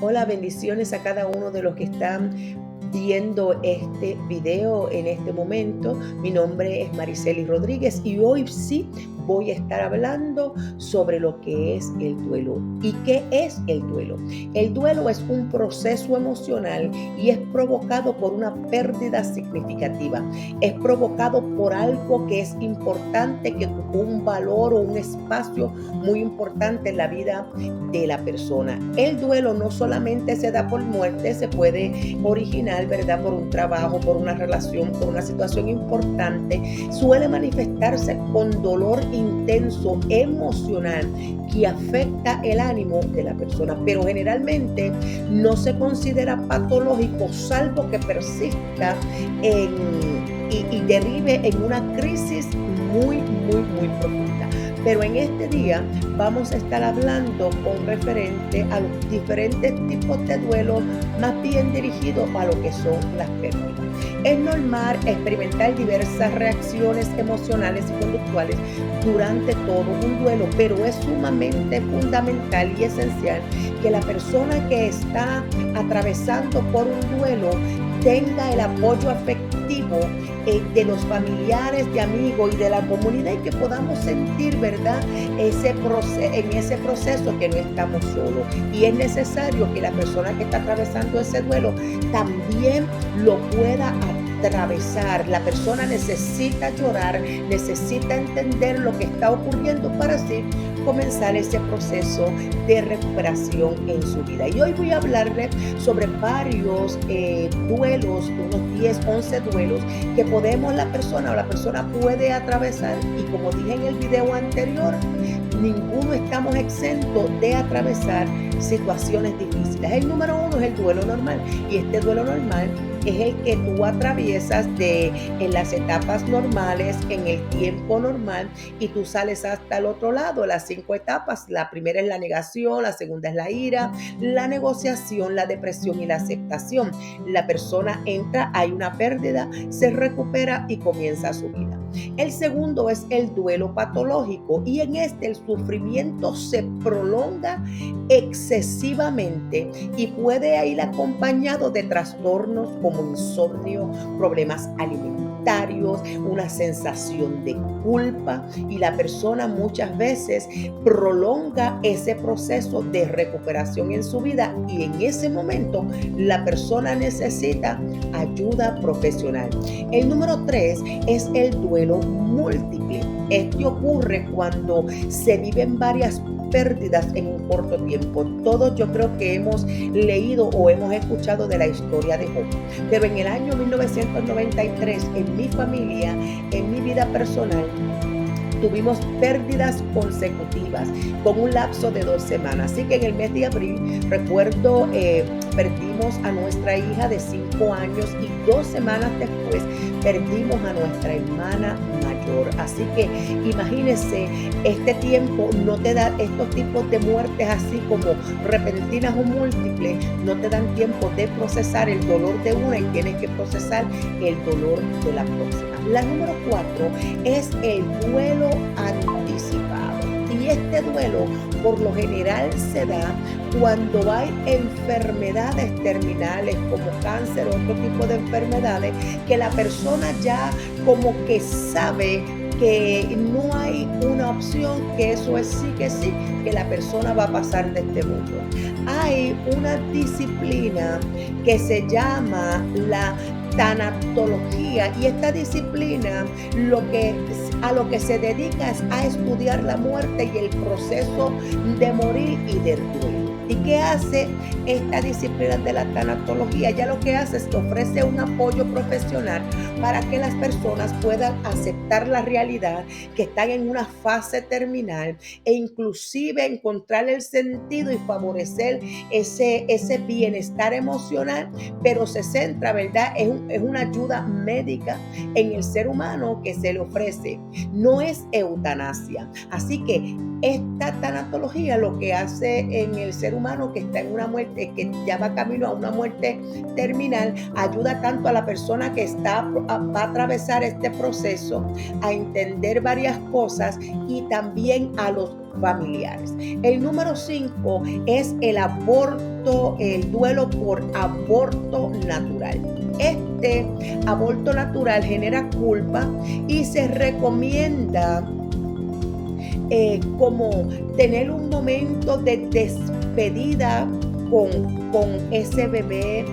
Hola, bendiciones a cada uno de los que están viendo este video en este momento. Mi nombre es Mariceli Rodríguez y hoy sí voy a estar hablando sobre lo que es el duelo. ¿Y qué es el duelo? El duelo es un proceso emocional y es provocado por una pérdida significativa. Es provocado por algo que es importante, que ocupó un valor o un espacio muy importante en la vida de la persona. El duelo no solamente se da por muerte, se puede originar, ¿verdad?, por un trabajo, por una relación, por una situación importante. Suele manifestarse con dolor intenso, emocional, que afecta el ánimo de la persona, pero generalmente no se considera patológico, salvo que persista y derive en una crisis muy profunda. Pero en este día vamos a estar hablando con referente a los diferentes tipos de duelo, más bien dirigidos a lo que son las pérdidas. Es normal experimentar diversas reacciones emocionales y conductuales durante todo un duelo, pero es sumamente fundamental y esencial que la persona que está atravesando por un duelo tenga el apoyo afectivo de los familiares, de amigos y de la comunidad, y que podamos sentir, ¿verdad?, en ese proceso, que no estamos solos. Y es necesario que la persona que está atravesando ese duelo también lo pueda atravesar. La persona necesita llorar, necesita entender lo que está ocurriendo para así comenzar ese proceso de recuperación en su vida. Y hoy voy a hablarle sobre varios duelos, unos 10, 11 duelos que la persona puede atravesar, y como dije en el video anterior, ninguno estamos exentos de atravesar situaciones difíciles. El número uno es el duelo normal, y este duelo normal es el que tú atraviesas en las etapas normales, en el tiempo normal, y tú sales hasta el otro lado. Las 5 etapas: la primera es la negación, la segunda es la ira, la negociación, la depresión y la aceptación. La persona entra, hay una pérdida, se recupera y comienza su vida. El segundo es el duelo patológico, y en este el sufrimiento se prolonga excesivamente y puede ir acompañado de trastornos como insomnio, problemas alimentarios, una sensación de culpa, y la persona muchas veces prolonga ese proceso de recuperación en su vida, y en ese momento la persona necesita ayuda profesional. El número 3 es el duelo múltiple. Este ocurre cuando se viven varias pérdidas en un corto tiempo. Todos, yo creo que hemos leído o hemos escuchado de la historia de Job, pero en el año 1993, en mi familia, en mi vida personal, tuvimos pérdidas consecutivas con un lapso de 2 semanas. Así que en el mes de abril, recuerdo, perdimos a nuestra hija de 5 años, y 2 semanas después perdimos a nuestra hermana mayor. Así que imagínense, este tiempo no te da, estos tipos de muertes así como repentinas o múltiples, no te dan tiempo de procesar el dolor de una, y tienes que procesar el dolor de la próxima. La número 4 es el duelo anticipado. Y este duelo por lo general se da cuando hay enfermedades terminales como cáncer o otro tipo de enfermedades, que la persona ya como que sabe que no hay una opción, que eso es sí que sí, que la persona va a pasar de este mundo. Hay una disciplina que se llama la tanatología, y esta disciplina a lo que se dedica es a estudiar la muerte y el proceso de morir y del duelo. ¿Y qué hace esta disciplina de la tanatología? Ya lo que hace es que ofrece un apoyo profesional para que las personas puedan aceptar la realidad, que están en una fase terminal, e inclusive encontrar el sentido y favorecer ese bienestar emocional, pero se centra, ¿verdad? Es una ayuda médica en el ser humano que se le ofrece. No es eutanasia. Así que esta tanatología lo que hace en el ser humano que está en una muerte, que ya va camino a una muerte terminal, ayuda tanto a la persona que va a atravesar este proceso a entender varias cosas, y también a los familiares. El número 5 es el aborto, el duelo por aborto natural. Este aborto natural genera culpa y se recomienda como tener un momento de despedida con ese bebé.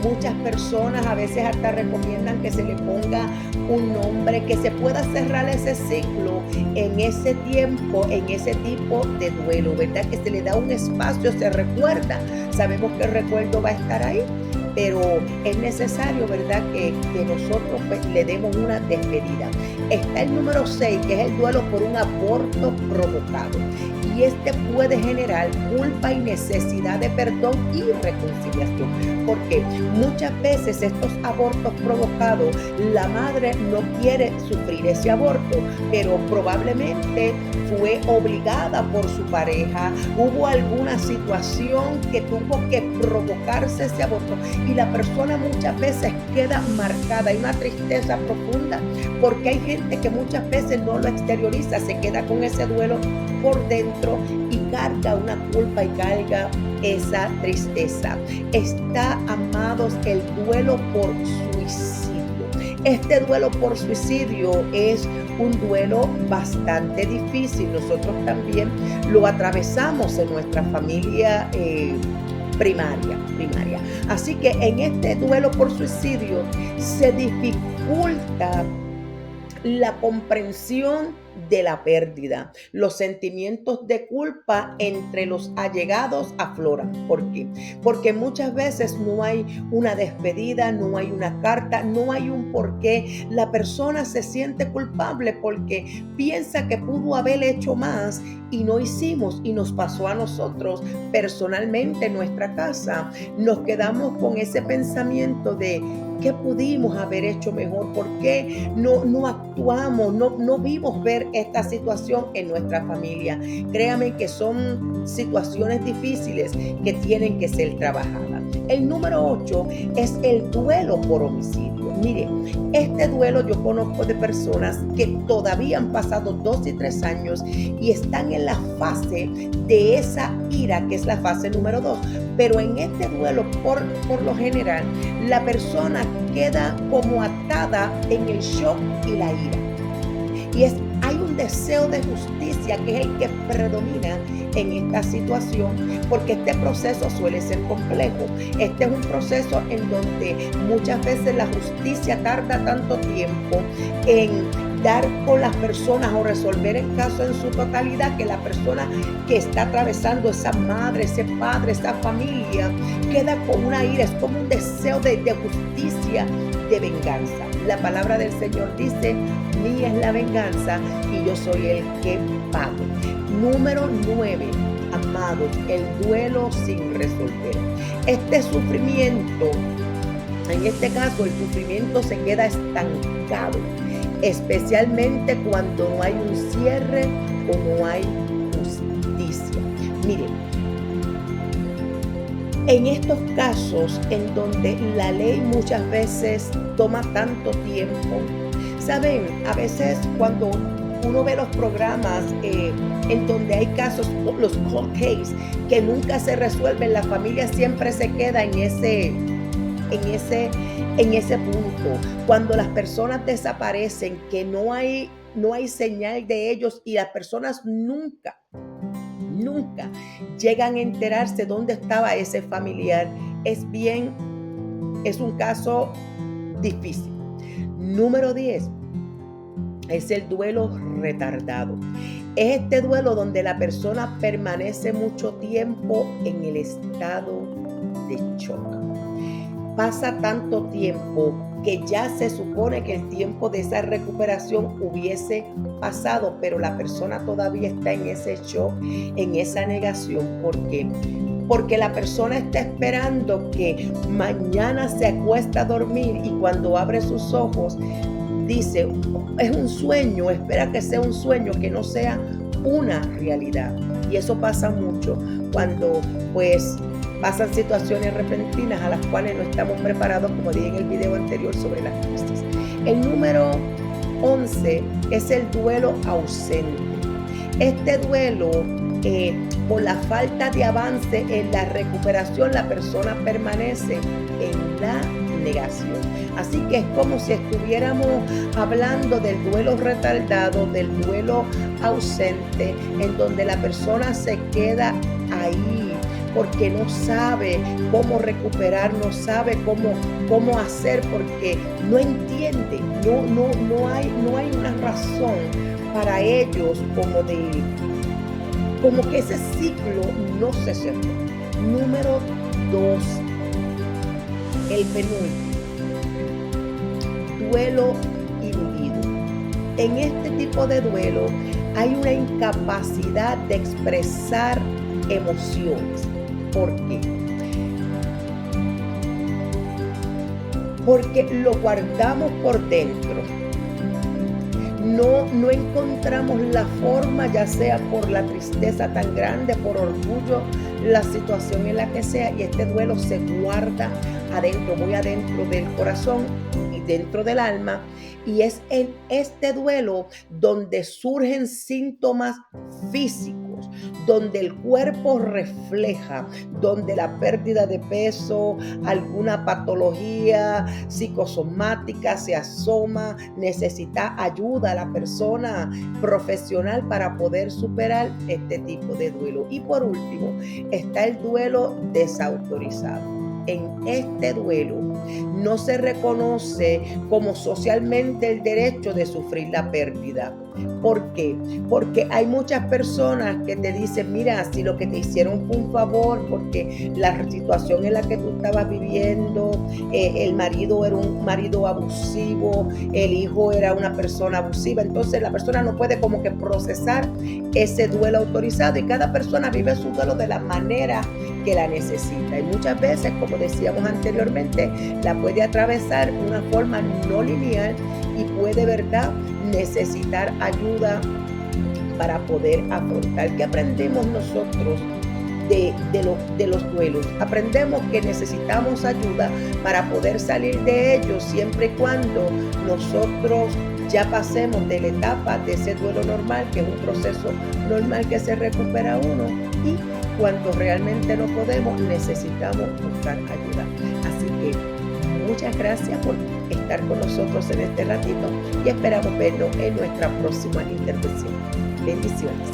Muchas personas a veces hasta recomiendan que se le ponga un nombre, que se pueda cerrar ese ciclo en ese tiempo, en ese tipo de duelo, ¿verdad? Que se le da un espacio, se recuerda. Sabemos que el recuerdo va a estar ahí, pero es necesario, ¿verdad?, que nosotros pues, le demos una despedida. Está el número 6, que es el duelo por un aborto provocado. Y este puede generar culpa y necesidad de perdón y reconciliación. Porque muchas veces estos abortos provocados, la madre no quiere sufrir ese aborto, pero probablemente fue obligada por su pareja, hubo alguna situación que tuvo que provocarse ese aborto y la persona muchas veces queda marcada. Hay una tristeza profunda porque hay gente que muchas veces no lo exterioriza, se queda con ese duelo por dentro y carga una culpa y carga esa tristeza. Está, amados, el duelo por suicidio. Este duelo por suicidio es un duelo bastante difícil. Nosotros también lo atravesamos en nuestra familia primaria. Así que en este duelo por suicidio se dificulta la comprensión de la pérdida. Los sentimientos de culpa entre los allegados afloran. ¿Por qué? Porque muchas veces no hay una despedida, no hay una carta, no hay un porqué. La persona se siente culpable porque piensa que pudo haber hecho más y no hicimos, y nos pasó a nosotros personalmente en nuestra casa. Nos quedamos con ese pensamiento de ¿qué pudimos haber hecho mejor? ¿Por qué no actuamos? No vimos ver esta situación en nuestra familia. Créame que son situaciones difíciles que tienen que ser trabajadas. El número 8 es el duelo por homicidio. Mire, este duelo yo conozco de personas que todavía han pasado 2 y 3 años y están en la fase de esa ira, que es la fase número 2. Pero en este duelo, por lo general, la persona queda como atada en el shock y la ira. Y hay un deseo de justicia que es el que predomina en esta situación, porque este proceso suele ser complejo. Este es un proceso en donde muchas veces la justicia tarda tanto tiempo en dar con las personas o resolver el caso en su totalidad, que la persona que está atravesando, esa madre, ese padre, esa familia, queda con una ira. Es como un deseo de justicia, de venganza. La palabra del Señor dice: mía es la venganza y yo soy el que pago. Número 9, amados, el duelo sin resolver. Este sufrimiento, en este caso el sufrimiento se queda estancado, especialmente cuando no hay un cierre o no hay justicia. Miren, en estos casos en donde la ley muchas veces toma tanto tiempo, saben, a veces cuando uno ve los programas en donde hay casos, los cold cases, que nunca se resuelven, la familia siempre se queda en ese punto. Cuando las personas desaparecen, que no hay señal de ellos y las personas nunca llegan a enterarse dónde estaba ese familiar, es un caso difícil. Número 10 es el duelo retardado. Es este duelo donde la persona permanece mucho tiempo en el estado de shock. Pasa tanto tiempo que ya se supone que el tiempo de esa recuperación hubiese pasado, pero la persona todavía está en ese shock, en esa negación. ¿Por qué? Porque la persona está esperando que mañana se acuesta a dormir y cuando abre sus ojos dice, es un sueño, espera que sea un sueño, que no sea una realidad. Y eso pasa mucho cuando pues pasan situaciones repentinas a las cuales no estamos preparados, como dije en el video anterior sobre las crisis. El número 11 es el duelo ausente. este duelo, por la falta de avance en la recuperación, la persona permanece en la negación. Así que es como si estuviéramos hablando del duelo retardado, del duelo ausente, en donde la persona se queda ahí porque no sabe cómo recuperar, no sabe cómo hacer, porque no entiende, no hay una razón para ellos como que ese ciclo no se cerró. Número 2, el penúltimo, duelo iludido. En este tipo de duelo hay una incapacidad de expresar emociones. ¿Por qué? Porque lo guardamos por dentro. No encontramos la forma, ya sea por la tristeza tan grande, por orgullo, la situación en la que sea, y este duelo se guarda adentro, muy adentro del corazón y dentro del alma, y es en este duelo donde surgen síntomas físicos, donde el cuerpo refleja, donde la pérdida de peso, alguna patología psicosomática se asoma, necesita ayuda a la persona profesional para poder superar este tipo de duelo. Y por último, está el duelo desautorizado. En este duelo no se reconoce como socialmente el derecho de sufrir la pérdida. ¿Por qué? Porque hay muchas personas que te dicen, mira, si lo que te hicieron fue un favor, porque la situación en la que tú estabas viviendo, el marido era un marido abusivo, el hijo era una persona abusiva, entonces la persona no puede como que procesar ese duelo autorizado, y cada persona vive su duelo de la manera que la necesita, y muchas veces, como decíamos anteriormente, la puede atravesar de una forma no lineal y puede, ¿verdad?, necesitar ayuda para poder afrontar. ¿Qué aprendemos nosotros de los duelos? Aprendemos que necesitamos ayuda para poder salir de ellos, siempre y cuando nosotros ya pasemos de la etapa de ese duelo normal, que es un proceso normal que se recupera uno, y cuando realmente no podemos, necesitamos buscar ayuda. Así que muchas gracias por estar con nosotros en este ratito y esperamos vernos en nuestra próxima intervención. Bendiciones.